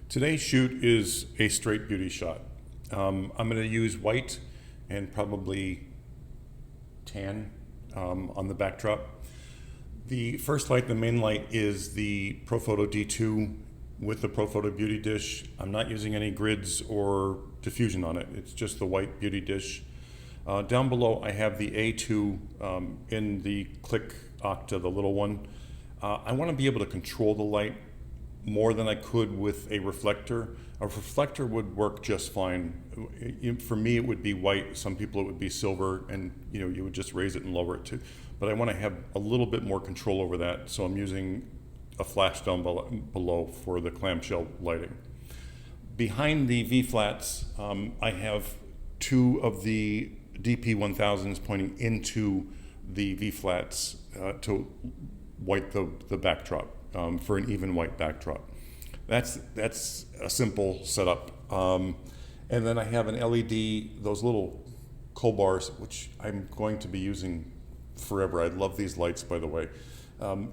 Today's shoot is a straight beauty shot. I'm going to use white and probably tan on the backdrop. The first light, the main light, is the Profoto D2 with the Profoto Beauty Dish. I'm not using any grids or diffusion on it. It's just the white beauty dish. Down below I have the A2 in the Clic Octa, the little one. I want to be able to control the light more than I could with a reflector. A reflector would work just fine. For me it would be white, some people it would be silver, and you would just raise it and lower it too. But I want to have a little bit more control over that, so I'm using a flash down below for the clamshell lighting. Behind the V-flats, I have two of the DP1000s pointing into the V-flats to white the backdrop, for an even white backdrop. That's a simple setup. And then I have an LED, those little coal bars, which I'm going to be using forever. I love these lights, by the way.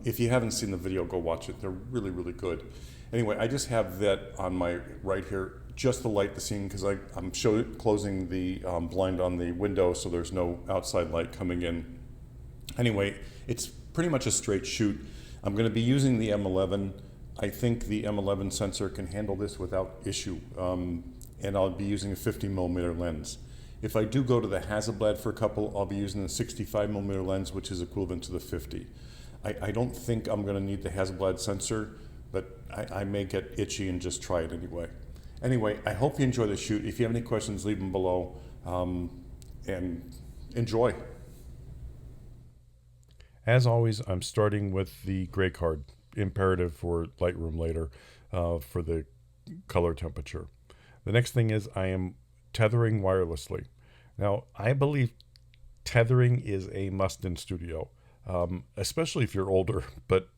If you haven't seen the video, go watch it. They're really, really good. Anyway, I just have that on my right here, just to light the scene, because I'm closing the blind on the window so there's no outside light coming in. Anyway, it's pretty much a straight shoot. I'm going to be using the M11. I think the M11 sensor can handle this without issue, and I'll be using a 50mm lens. If I do go to the Hasselblad for a couple, I'll be using the 65mm lens, which is equivalent to the 50. I don't think I'm going to need the Hasselblad sensor, but I may get itchy and just try it anyway. Anyway, I hope you enjoy the shoot. If you have any questions, leave them below, and enjoy. As always, I'm starting with the gray card, imperative for Lightroom later, for the color temperature. The next thing is I am tethering wirelessly. Now, I believe tethering is a must in studio, especially if you're older, but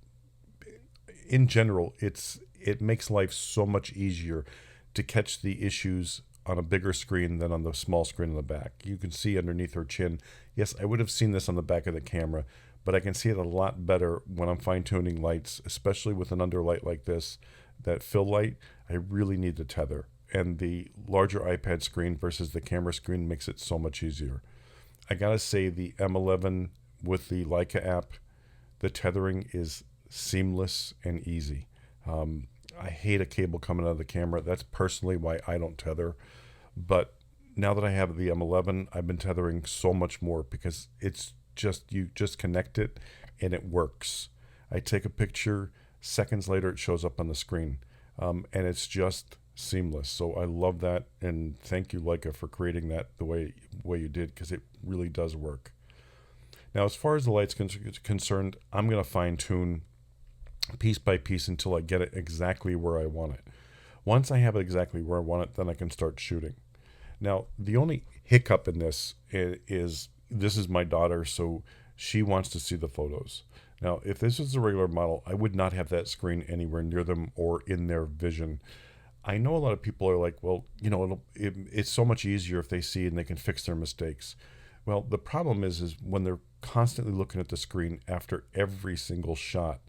in general, it makes life so much easier to catch the issues on a bigger screen than on the small screen in the back. You can see underneath her chin. Yes, I would have seen this on the back of the camera, but I can see it a lot better when I'm fine-tuning lights, especially with an underlight like this, that fill light. I really need to tether, and the larger iPad screen versus the camera screen makes it so much easier. I gotta say, the M11 with the Leica app, the tethering is seamless and easy. I hate a cable coming out of the camera. That's personally why I don't tether, but now that I have the M11, I've been tethering so much more because it's you just connect it and it works. I take a picture, seconds later it shows up on the screen, and it's just seamless. So I love that, and thank you, Leica, for creating that the way you did, because it really does work. Now, as far as the light's concerned, I'm going to fine tune piece by piece until I get it exactly where I want it. Once I have it exactly where I want it, then I can start shooting. Now, the only hiccup in this is this is my daughter, so she wants to see the photos. Now, if this was a regular model, I would not have that screen anywhere near them or in their vision. I know a lot of people are like, well, it's so much easier if they see and they can fix their mistakes. Well, the problem is when they're constantly looking at the screen after every single shot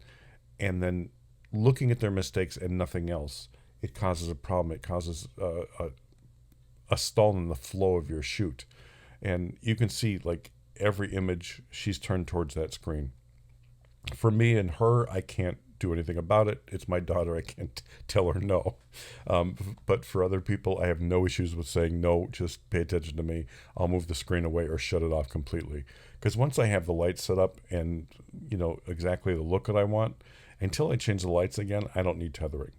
and then looking at their mistakes and nothing else, it causes a problem. It causes a stall in the flow of your shoot. And you can see, like, every image, she's turned towards that screen. For me and her, I can't do anything about it. It's my daughter. I can't tell her no. But for other people, I have no issues with saying, no, just pay attention to me. I'll move the screen away or shut it off completely. Because once I have the lights set up and, exactly the look that I want, until I change the lights again, I don't need tethering.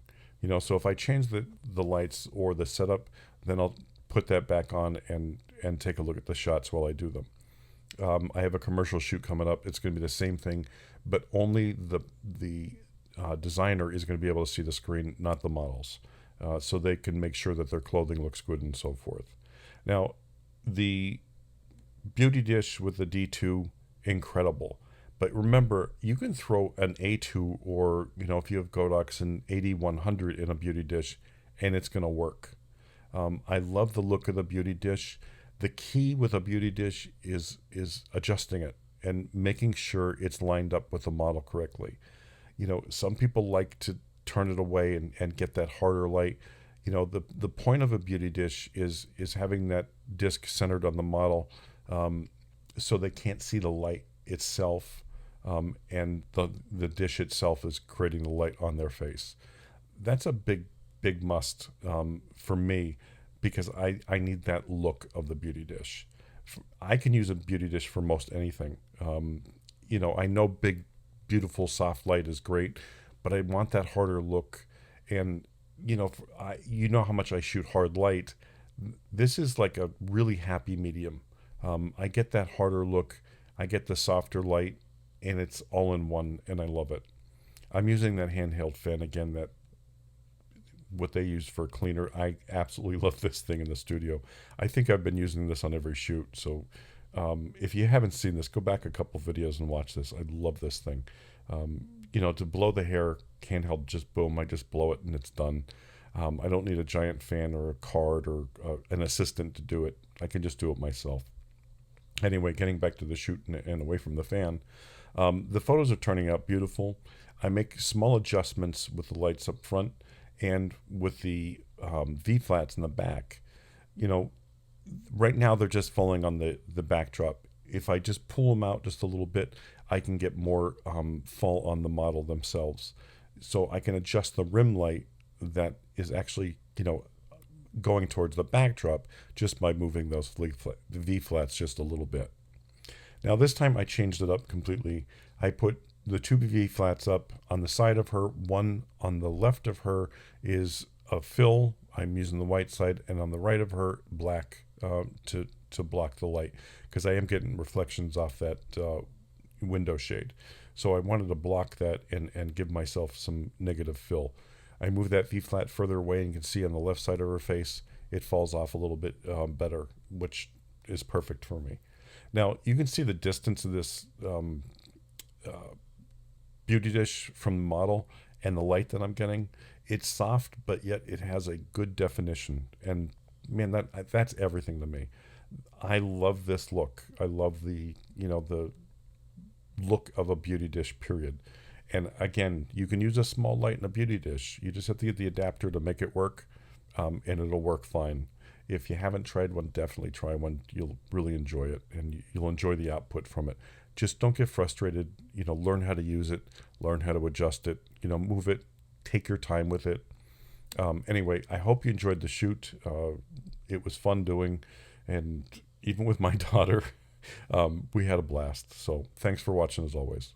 So if I change the lights or the setup, then I'll put that back on and take a look at the shots while I do them. I have a commercial shoot coming up. It's going to be the same thing, but only the designer is going to be able to see the screen, not the models, so they can make sure that their clothing looks good and so forth. Now, the Beauty Dish with the D2, incredible. But remember, you can throw an A2 or, if you have Godox, an 8100 in a Beauty Dish, and it's going to work. I love the look of the Beauty Dish. The key with a Beauty Dish is adjusting it and making sure it's lined up with the model correctly. Some people like to turn it away and get that harder light. You know, the point of a beauty dish is having that disc centered on the model, so they can't see the light itself, and the dish itself is creating the light on their face. That's a big must for me, because I need that look of the beauty dish. I can use a beauty dish for most anything. You know, I know big, beautiful, soft light is great, but I want that harder look. And you know, you know how much I shoot hard light. This is like a really happy medium. I get that harder look, I get the softer light, and it's all in one, and I love it. I'm using that handheld fan again, that what they use for a cleaner. I absolutely love this thing in the studio. I think I've been using this on every shoot. So if you haven't seen this, go back a couple videos and watch this. I love this thing. You know, to blow the hair, handheld, just boom, I just blow it and it's done. I don't need a giant fan or a card or an assistant to do it. I can just do it myself. Anyway, getting back to the shoot and away from the fan, the photos are turning out beautiful. I make small adjustments with the lights up front and with the V-flats in the back. You know, right now they're just falling on the backdrop. If I just pull them out just a little bit, I can get more fall on the model themselves. So I can adjust the rim light that is actually, you know, going towards the backdrop just by moving those V-flats just a little bit. Now this time I changed it up completely. I put the two V-flats up on the side of her. One on the left of her is a fill. I'm using the white side, and on the right of her, black to block the light, because I am getting reflections off that window shade. So I wanted to block that and give myself some negative fill. I move that V-flat further away, and you can see on the left side of her face, it falls off a little bit better, which is perfect for me. Now, you can see the distance of this beauty dish from the model and the light that I'm getting. It's soft, but yet it has a good definition. And man, that's everything to me. I love this look. I love the look of a beauty dish, period. And again, you can use a small light in a beauty dish. You just have to get the adapter to make it work, and it'll work fine. If you haven't tried one, definitely try one. You'll really enjoy it, and you'll enjoy the output from it. Just don't get frustrated. You know, learn how to use it, learn how to adjust it, you know, move it, take your time with it. Anyway, I hope you enjoyed the shoot. It was fun doing, and even with my daughter, we had a blast. So thanks for watching as always.